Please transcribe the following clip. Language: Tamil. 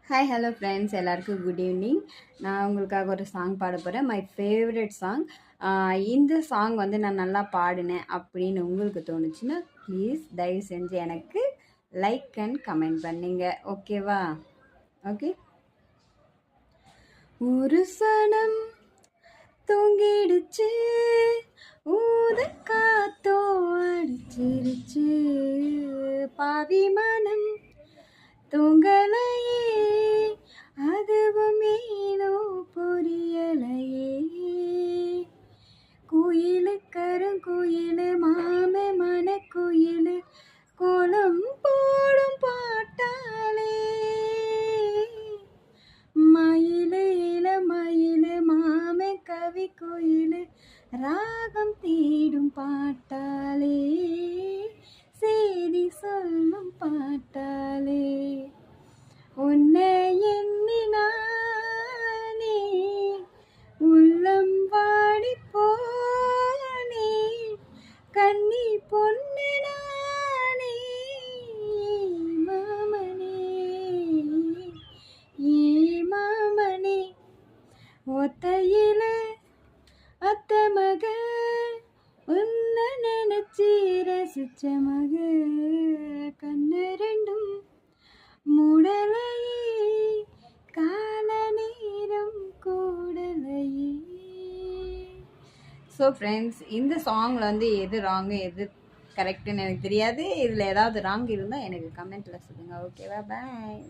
ஹாய் ஹலோ ஃப்ரெண்ட்ஸ், எல்லாருக்கும் குட் ஈவினிங். நான் உங்களுக்காக ஒரு சாங் பாட போகிறேன். My favourite song. இந்த சாங் வந்து நான் நல்லா பாடினேன் அப்படின்னு உங்களுக்கு தோணுச்சுன்னா ப்ளீஸ் தயவு செஞ்சு எனக்கு லைக் அண்ட் கமெண்ட் பண்ணுங்க. ஓகேவா? ஓகே. ஒரு சனம் தூங்கிடுச்சு, ஊத காத்தோ அடிச்சிருச்சு, பாவி மனம் தூங்கலையே, அதுவும் ஏனோ புரியலையே. குயிலு கருங்குயிலு மாமே மனக்குயிலு கோலம் போடும் பாட்டாலே, மயிலு இளமயிலு மாமே கவி குயிலு ராகம் தேடும் பாட்டாலே, செய்தி சொல்லும் பாட்டாலே, உன்னை எண்ணினானே உள்ளம் வாடி போனே, கண்ணி பொண்ணு நானே, மாமனே ஏ மாமனே, ஒத்தையில அத்த மக உன்ன நினைச்சி ரசிச்ச மக, கண்ணு ரெண்டும் மூடலையே, கால நேரம் கூடலையே. ஸோ ஃப்ரெண்ட்ஸ், இந்த சாங்கில் வந்து எது ராங்கு எது கரெக்டுன்னு எனக்கு தெரியாது. இதில் ஏதாவது ராங் இருந்தால் எனக்கு கமெண்ட்டில் சொல்லுங்கள். ஓகேவா? பாய்.